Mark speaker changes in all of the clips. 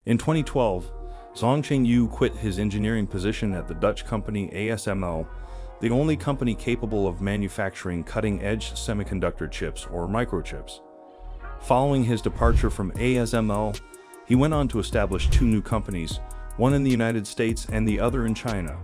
Speaker 1: In 2012, Zhang Chengyu quit his engineering position at the Dutch company ASML, the only company capable of manufacturing cutting-edge semiconductor chips or microchips. Following his departure from ASML, he went on to establish two new companies, one in the United States and the other in China.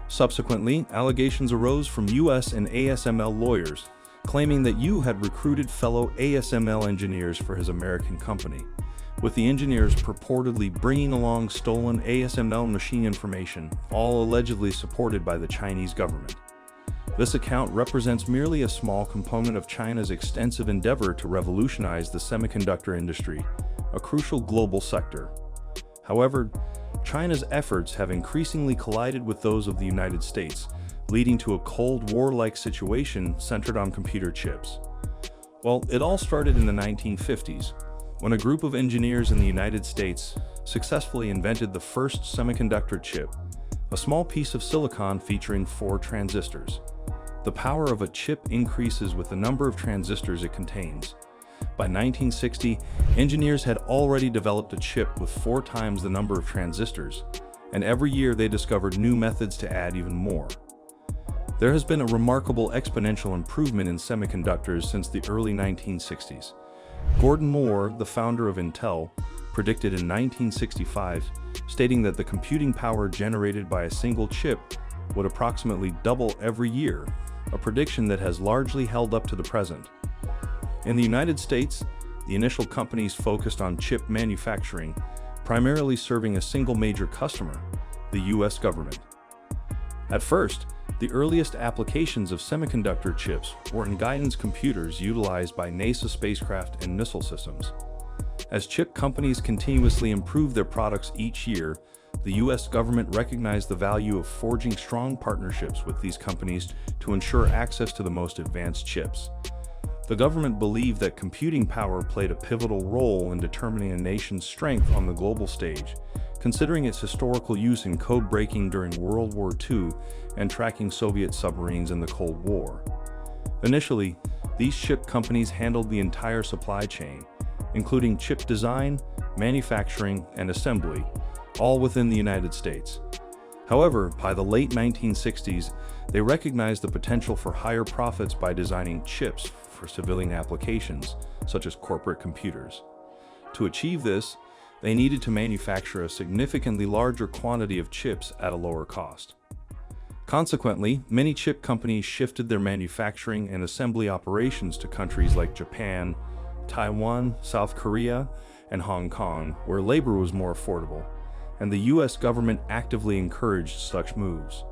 Speaker 1: Subsequently, allegations arose from US and ASML lawyers, claiming that Yu had recruited fellow ASML engineers for his American company, with the engineers purportedly bringing along stolen ASML machine information, all allegedly supported by the Chinese government. This account represents merely a small component of China's extensive endeavor to revolutionize the semiconductor industry, a crucial global sector. However, China's efforts have increasingly collided with those of the United States, leading to a Cold War-like situation centered on computer chips. Well, it all started in the 1950s, when a group of engineers in the United States successfully invented the first semiconductor chip, a small piece of silicon featuring 4 transistors. The power of a chip increases with the number of transistors it contains. By 1960, engineers had already developed a chip with 4 times the number of transistors, and every year they discovered new methods to add even more. There has been a remarkable exponential improvement in semiconductors since the early 1960s. Gordon Moore, the founder of Intel, predicted in 1965, stating that the computing power generated by a single chip would approximately double every year, a prediction that has largely held up to the present. In the United States, the initial companies focused on chip manufacturing, primarily serving a single major customer, the US government. At first, the earliest applications of semiconductor chips were in guidance computers utilized by NASA spacecraft and missile systems. As chip companies continuously improved their products each year, the US government recognized the value of forging strong partnerships with these companies to ensure access to the most advanced chips. The government believed that computing power played a pivotal role in determining a nation's strength on the global stage, considering its historical use in code breaking during World War II and tracking Soviet submarines in the Cold War. Initially, these chip companies handled the entire supply chain, including chip design, manufacturing, and assembly, all within the United States. However, by the late 1960s, they recognized the potential for higher profits by designing chips for civilian applications, such as corporate computers. To achieve this, they needed to manufacture a significantly larger quantity of chips at a lower cost. Consequently, many chip companies shifted their manufacturing and assembly operations to countries like Japan, Taiwan, South Korea, and Hong Kong, where labor was more affordable, and the US government actively encouraged such moves.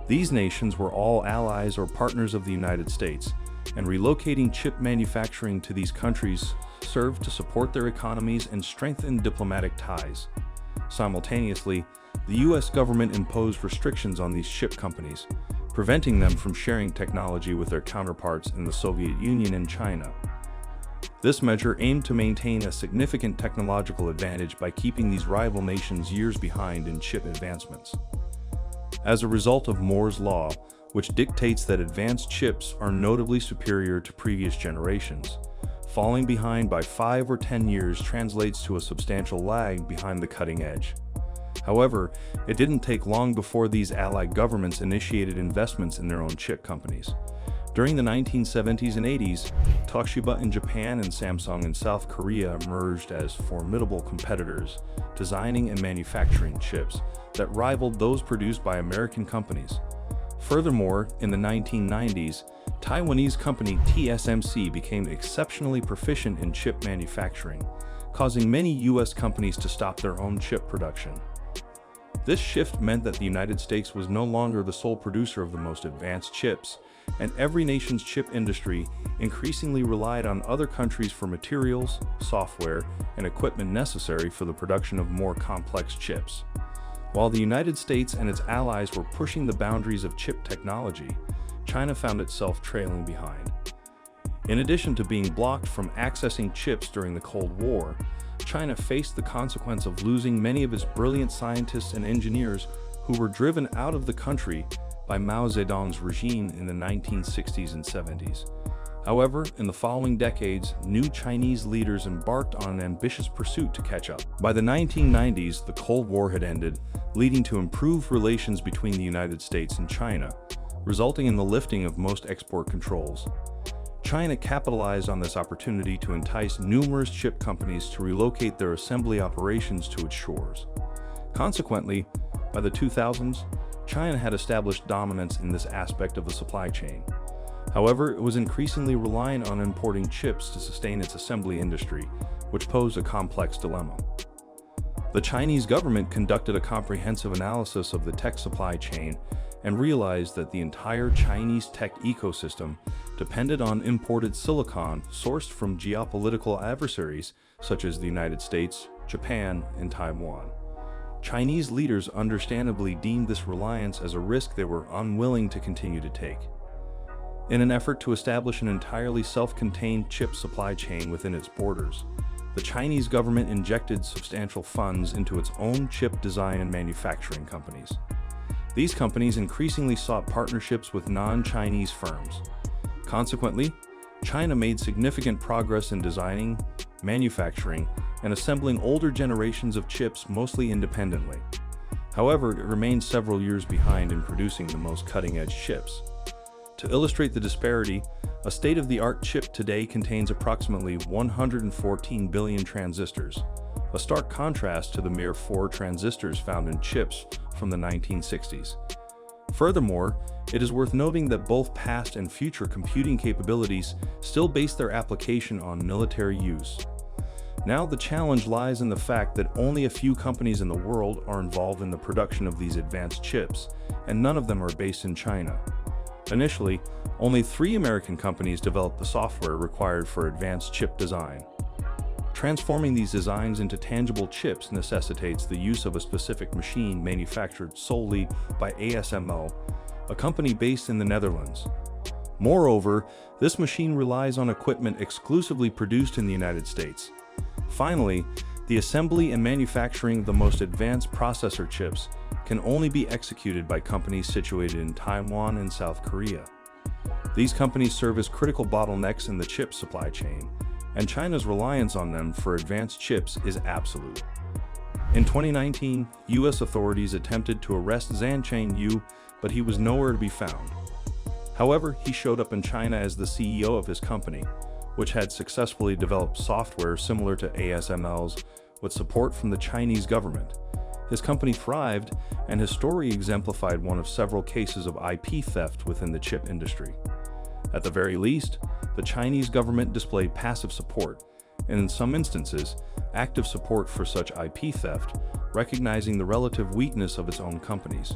Speaker 1: These nations were all allies or partners of the United States, and relocating chip manufacturing to these countries served to support their economies and strengthen diplomatic ties. Simultaneously, the US government imposed restrictions on these chip companies, preventing them from sharing technology with their counterparts in the Soviet Union and China. This measure aimed to maintain a significant technological advantage by keeping these rival nations years behind in chip advancements. As a result of Moore's Law, which dictates that advanced chips are notably superior to previous generations, falling behind by 5 or 10 years translates to a substantial lag behind the cutting edge. However, it didn't take long before these allied governments initiated investments in their own chip companies. During the 1970s and 80s, Toshiba in Japan and Samsung in South Korea emerged as formidable competitors, designing and manufacturing chips that rivaled those produced by American companies. Furthermore, in the 1990s, Taiwanese company TSMC became exceptionally proficient in chip manufacturing, causing many US companies to stop their own chip production. This shift meant that the United States was no longer the sole producer of the most advanced chips, and every nation's chip industry increasingly relied on other countries for materials, software, and equipment necessary for the production of more complex chips. While the United States and its allies were pushing the boundaries of chip technology, China found itself trailing behind. In addition to being blocked from accessing chips during the Cold War, China faced the consequence of losing many of its brilliant scientists and engineers who were driven out of the country by Mao Zedong's regime in the 1960s and 70s. However, in the following decades, new Chinese leaders embarked on an ambitious pursuit to catch up. By the 1990s, the Cold War had ended, leading to improved relations between the United States and China, resulting in the lifting of most export controls. China capitalized on this opportunity to entice numerous chip companies to relocate their assembly operations to its shores. Consequently, by the 2000s, China had established dominance in this aspect of the supply chain. However, it was increasingly reliant on importing chips to sustain its assembly industry, which posed a complex dilemma. The Chinese government conducted a comprehensive analysis of the tech supply chain and realized that the entire Chinese tech ecosystem depended on imported silicon sourced from geopolitical adversaries such as the United States, Japan, and Taiwan. Chinese leaders understandably deemed this reliance as a risk they were unwilling to continue to take. In an effort to establish an entirely self-contained chip supply chain within its borders, the Chinese government injected substantial funds into its own chip design and manufacturing companies. These companies increasingly sought partnerships with non-Chinese firms. Consequently, China made significant progress in designing, manufacturing, and assembling older generations of chips mostly independently. However, it remains several years behind in producing the most cutting-edge chips. To illustrate the disparity, a state-of-the-art chip today contains approximately 114 billion transistors, a stark contrast to the mere 4 transistors found in chips from the 1960s. Furthermore, it is worth noting that both past and future computing capabilities still base their application on military use. Now the challenge lies in the fact that only a few companies in the world are involved in the production of these advanced chips, and none of them are based in China. Initially, only 3 American companies developed the software required for advanced chip design. Transforming these designs into tangible chips necessitates the use of a specific machine manufactured solely by ASML, a company based in the Netherlands. Moreover, this machine relies on equipment exclusively produced in the United States. Finally, the assembly and manufacturing of the most advanced processor chips can only be executed by companies situated in Taiwan and South Korea. These companies serve as critical bottlenecks in the chip supply chain, and China's reliance on them for advanced chips is absolute. In 2019, US authorities attempted to arrest Zhan Chengyu, but he was nowhere to be found. However, he showed up in China as the CEO of his company, which had successfully developed software similar to ASML's with support from the Chinese government. His company thrived, and his story exemplified one of several cases of IP theft within the chip industry. At the very least, the Chinese government displayed passive support, and in some instances, active support for such IP theft, recognizing the relative weakness of its own companies.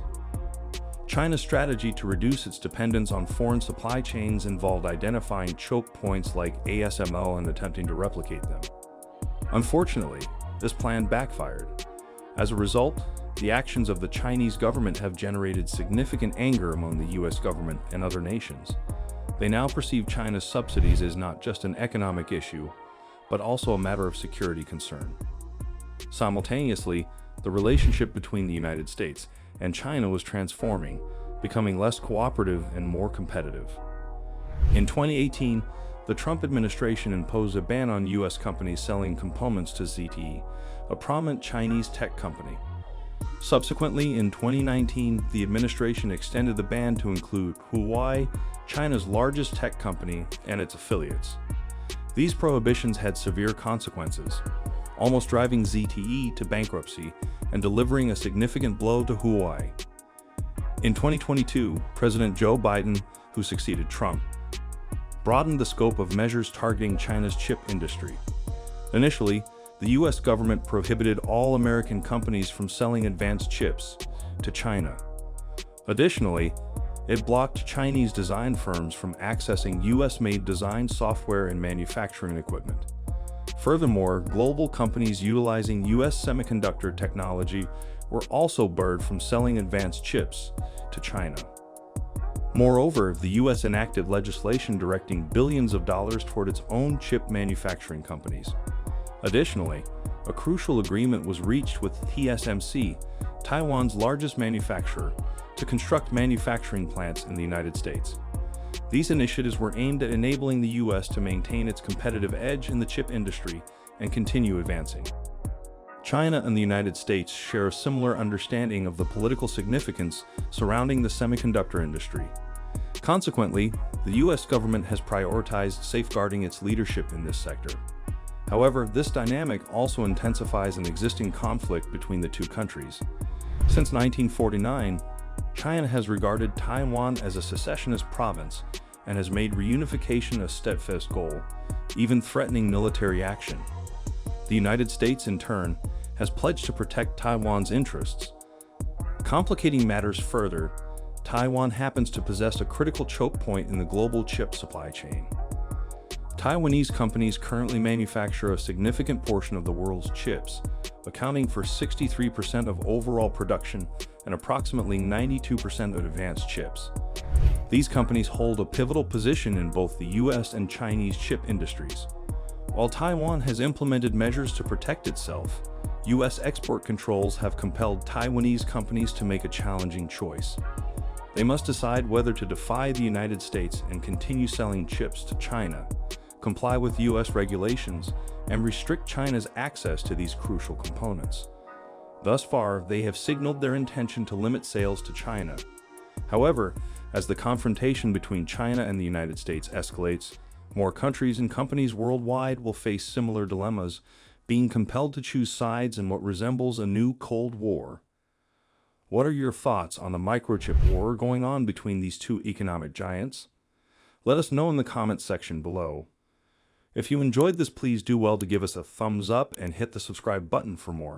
Speaker 1: China's strategy to reduce its dependence on foreign supply chains involved identifying choke points like ASML and attempting to replicate them. Unfortunately, this plan backfired. As a result, the actions of the Chinese government have generated significant anger among the US government and other nations. They now perceive China's subsidies as not just an economic issue, but also a matter of security concern. Simultaneously, the relationship between the United States and China was transforming, becoming less cooperative and more competitive. In 2018, the Trump administration imposed a ban on US companies selling components to ZTE, a prominent Chinese tech company. Subsequently, in 2019, the administration extended the ban to include Huawei, China's largest tech company, and its affiliates. These prohibitions had severe consequences, almost driving ZTE to bankruptcy and delivering a significant blow to Huawei. In 2022, President Joe Biden, who succeeded Trump, broadened the scope of measures targeting China's chip industry. Initially, the US government prohibited all American companies from selling advanced chips to China. Additionally, it blocked Chinese design firms from accessing US-made design software and manufacturing equipment. Furthermore, global companies utilizing US semiconductor technology were also barred from selling advanced chips to China. Moreover, the US enacted legislation directing billions of dollars toward its own chip manufacturing companies. Additionally, a crucial agreement was reached with TSMC, Taiwan's largest manufacturer, to construct manufacturing plants in the United States. These initiatives were aimed at enabling the U.S. to maintain its competitive edge in the chip industry and continue advancing. China and the United States share a similar understanding of the political significance surrounding the semiconductor industry. Consequently, the U.S. government has prioritized safeguarding its leadership in this sector. However, this dynamic also intensifies an existing conflict between the two countries. Since 1949, China has regarded Taiwan as a secessionist province and has made reunification a steadfast goal, even threatening military action. The United States, in turn, has pledged to protect Taiwan's interests. Complicating matters further, Taiwan happens to possess a critical choke point in the global chip supply chain. Taiwanese companies currently manufacture a significant portion of the world's chips, accounting for 63% of overall production and approximately 92% of advanced chips. These companies hold a pivotal position in both the US and Chinese chip industries. While Taiwan has implemented measures to protect itself, US export controls have compelled Taiwanese companies to make a challenging choice. They must decide whether to defy the United States and continue selling chips to China, comply with US regulations, and restrict China's access to these crucial components. Thus far, they have signaled their intention to limit sales to China. However, as the confrontation between China and the United States escalates, more countries and companies worldwide will face similar dilemmas, being compelled to choose sides in what resembles a new Cold War. What are your thoughts on the microchip war going on between these two economic giants? Let us know in the comments section below. If you enjoyed this, please do well to give us a thumbs up and hit the subscribe button for more.